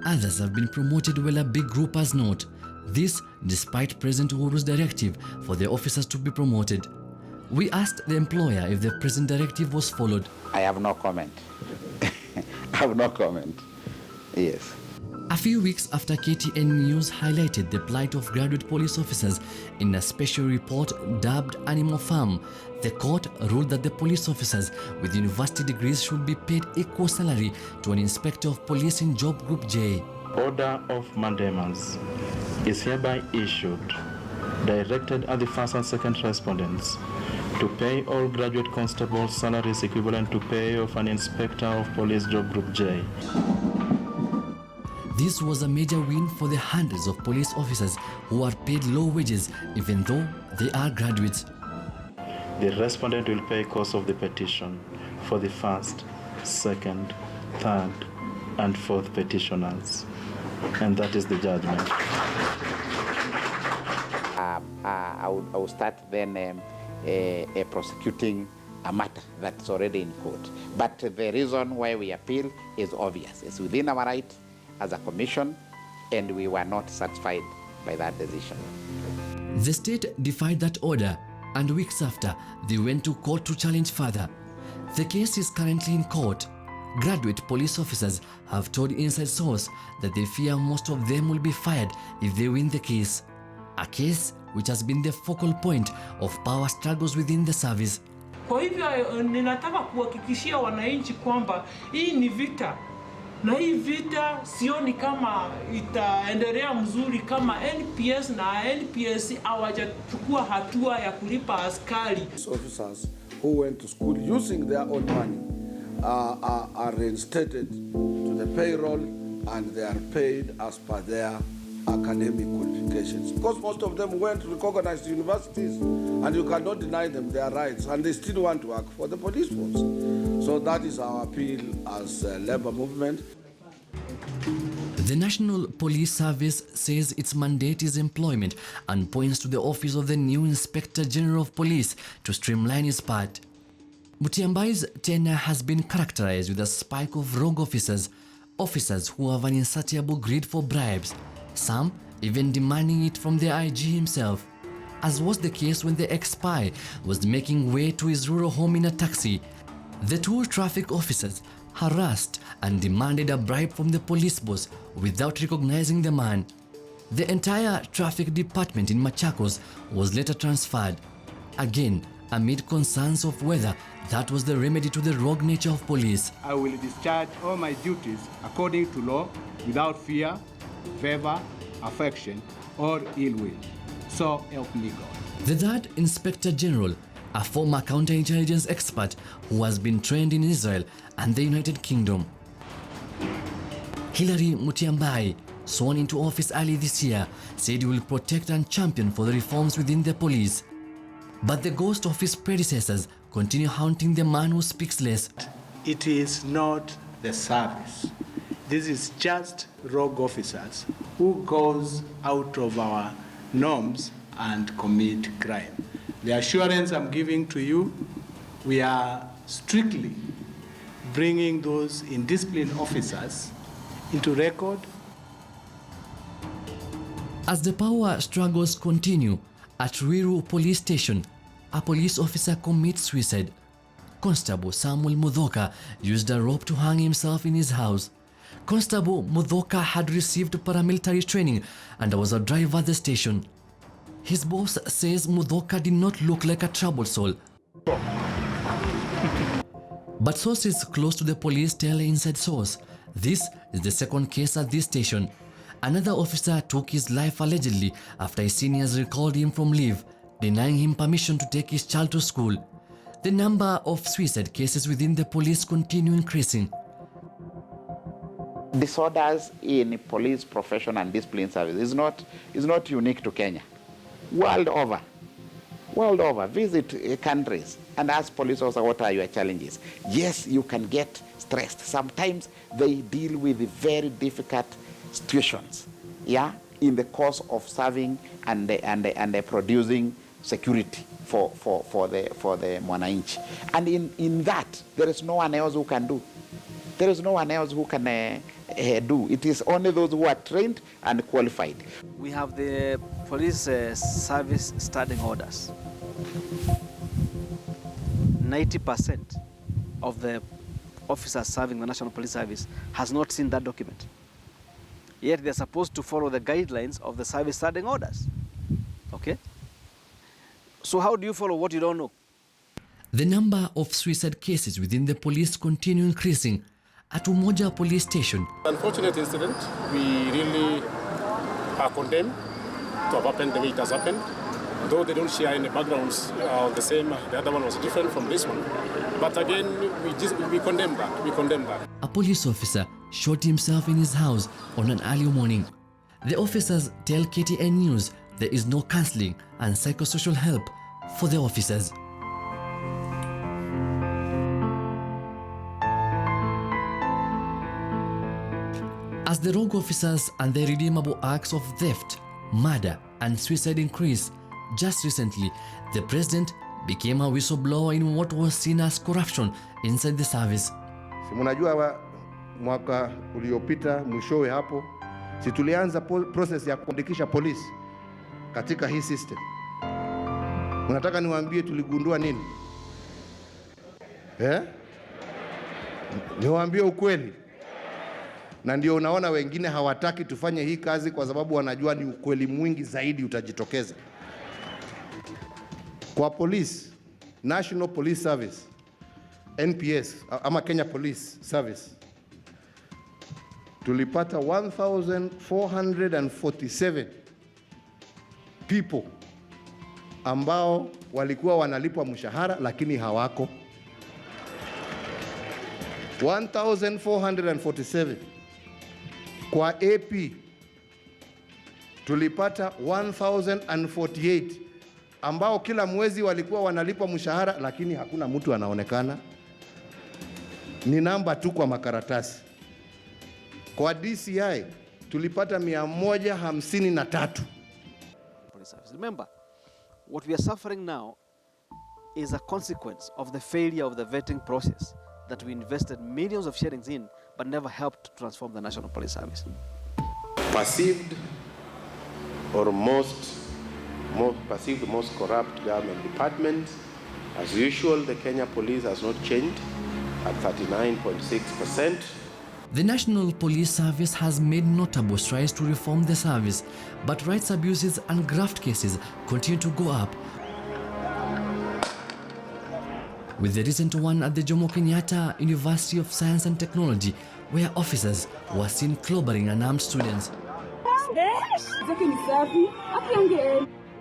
Others have been promoted while a big group has not. This despite President Uhuru's directive for the officers to be promoted. We asked the employer if the present directive was followed. I have no comment. I have no comment. Yes. A few weeks after KTN News highlighted the plight of graduate police officers in a special report dubbed Animal Farm, the court ruled that the police officers with university degrees should be paid equal salary to an inspector of police in Job Group J. Order of mandamus is hereby issued, directed at the first and second respondents to pay all graduate constables salaries equivalent to pay of an inspector of police Job Group J. This was a major win for the hundreds of police officers who are paid low wages even though they are graduates. The respondent will pay cost of the petition for the first, second, third, and fourth petitioners. And that is the judgment. I will start then prosecuting a matter that's already in court. But the reason why we appeal is obvious. It's within our right as a commission, and we were not satisfied by that decision. The state defied that order, and weeks after, they went to court to challenge further. The case is currently in court. Graduate police officers have told Inside Source that they fear most of them will be fired if they win the case. A case which has been the focal point of power struggles within the service. Kwa hivyo ninataka kuhakikishia wananchi kwamba hii ni vita. Na hii vita sioni kama itaendelea mzuri kama NPS na NPS hawajachukua hatua ya kulipa askari. Officers who went to school using their own money are reinstated to the payroll and they are paid as per their academic qualifications. Because most of them went to recognized universities and you cannot deny them their rights and they still want to work for the police force. So that is our appeal as a labor movement. The National Police Service says its mandate is employment and points to the office of the new Inspector General of Police to streamline its part. Mutiambai's tenure has been characterized with a spike of rogue officers who have an insatiable greed for bribes, some even demanding it from the IG himself, as was the case when the ex-spy was making way to his rural home in a taxi. The two traffic officers harassed and demanded a bribe from the police boss without recognizing the man. The entire traffic department in Machakos was later transferred, again amid concerns of whether that was the remedy to the rogue nature of police. I will discharge all my duties according to law without fear, favor, affection, or ill will. So help me God. The third Inspector General, a former counterintelligence expert who has been trained in Israel and the United Kingdom. Hilary Mutyambai, sworn into office early this year, said he will protect and champion for the reforms within the police. But the ghost of his predecessors continue haunting the man who speaks less. It is not the service. This is just rogue officers who goes out of our norms and commit crime. The assurance I'm giving to you, we are strictly bringing those indisciplined officers into record. As the power struggles continue, at Ruiru police station, a police officer commits suicide. Constable Samuel Mudhoka used a rope to hang himself in his house. Constable Mudhoka had received paramilitary training and was a driver at the station. His boss says Mudhoka did not look like a troubled soul. But sources close to the police tell inside source, this is the second case at this station. Another officer took his life allegedly after his seniors recalled him from leave, denying him permission to take his child to school. The number of suicide cases within the police continue increasing. Disorders in police profession and discipline service is not unique to Kenya. World over, visit countries and ask police officers what are your challenges. Yes, you can get stressed. Sometimes they deal with very difficult situations, yeah, in the course of serving and producing security for the mwananchi. And in that, there is no one else who can do. There is no one else who can do. It is only those who are trained and qualified. We have the police service standing orders. 90% of the officers serving the National Police Service has not seen that document. Yet they're supposed to follow the guidelines of the service standing orders. Okay? So how do you follow what you don't know? The number of suicide cases within the police continue increasing. At Umoja police station, unfortunate incident, we really are condemned to have happened the way it has happened. Though they don't share any backgrounds the same, the other one was different from this one. But again, we condemn that. We condemn that. A police officer shot himself in his house on an early morning. The officers tell KTN News there is no counseling and psychosocial help for the officers. As the rogue officers and the redeemable acts of theft, murder, and suicide increase, just recently, the president became a whistleblower in what was seen as corruption inside the service. Si mnajua mwaka uliopita mwishowe hapo, si tulianza process ya kuandikisha polisi katika hii system. Unataka niwaambie tuligundua nini? Niwaambie ukweli. Na ndio unaona wengine hawataki tufanye hii kazi kwa sababu wanajua ni ukweli mwingi zaidi utajitokeza. Kwa police, National Police Service, NPS, ama Kenya Police Service, tulipata 1,447 people ambao walikuwa wanalipwa mshahara lakini hawako. 1,447. Kwa AP tulipata 1,048 ambao kila mwezi walikuwa wanalipwa mshahara lakini hakuna mtu anaonekana. Ni namba tu kwa makaratasi. Kwa DCI tulipata 153. Remember, what we are suffering now is a consequence of the failure of the vetting process that we invested millions of shillings in but never helped to transform the National Police Service. Perceived or most corrupt government departments. As usual, the Kenya Police has not changed at 39.6%. The National Police Service has made notable strides to reform the service, but rights abuses and graft cases continue to go up. With the recent one at the Jomo Kenyatta University of Science and Technology, where officers were seen clobbering unarmed students.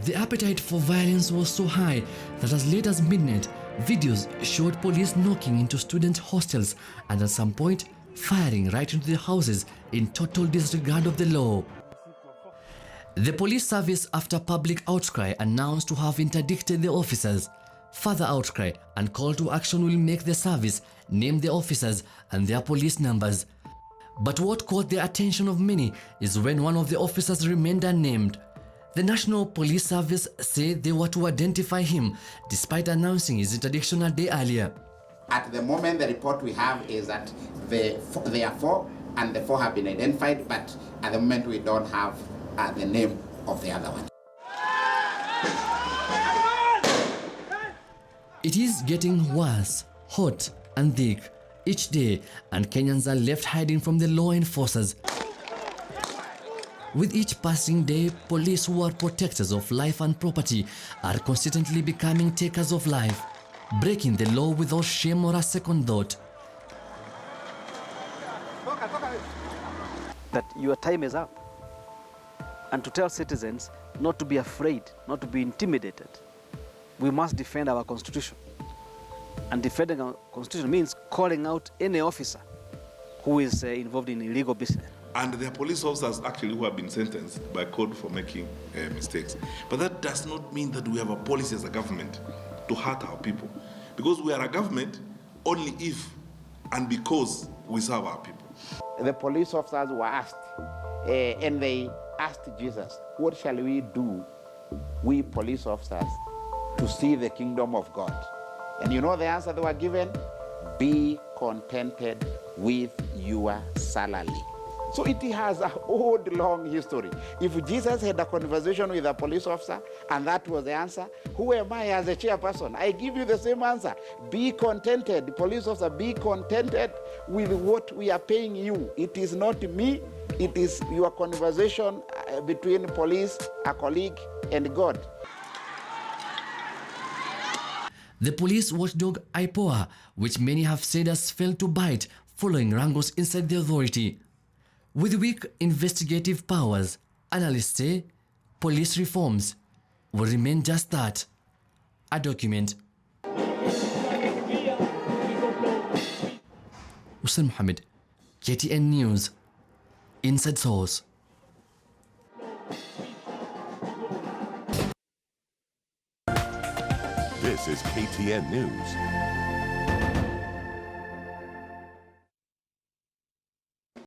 The appetite for violence was so high that as late as midnight, videos showed police knocking into student hostels and at some point firing right into the houses in total disregard of the law. The police service, after public outcry, announced to have interdicted the officers. Further outcry and call to action will make the service name the officers and their police numbers. But what caught the attention of many is when one of the officers remained unnamed. The National Police Service said they were to identify him despite announcing his interdiction a day earlier. At the moment, the report we have is that there are 4 and the 4 have been identified, but at the moment we don't have the name of the other one. It is getting worse, hot and thick each day, and Kenyans are left hiding from the law enforcers. With each passing day, police who are protectors of life and property are constantly becoming takers of life, breaking the law without shame or a second thought. That your time is up. And to tell citizens not to be afraid, not to be intimidated. We must defend our constitution. And defending our constitution means calling out any officer who is involved in illegal business. And there are police officers actually who have been sentenced by code for making mistakes. But that does not mean that we have a policy as a government to hurt our people. Because we are a government only if and because we serve our people. The police officers were asked, and they asked Jesus, what shall we do, we police officers, to see the kingdom of God? And you know the answer they were given? Be contented with your salary. So it has an old, long history. If Jesus had a conversation with a police officer and that was the answer, who am I as a chairperson? I give you the same answer. Be contented, police officer, be contented with what we are paying you. It is not me, it is your conversation between police, a colleague, and God. The police watchdog IPOA, which many have said has failed to bite following wrangles inside the authority. With weak investigative powers, analysts say police reforms will remain just that, a document. Hussein Mohammed, KTN News, Inside Source. This is KTN News.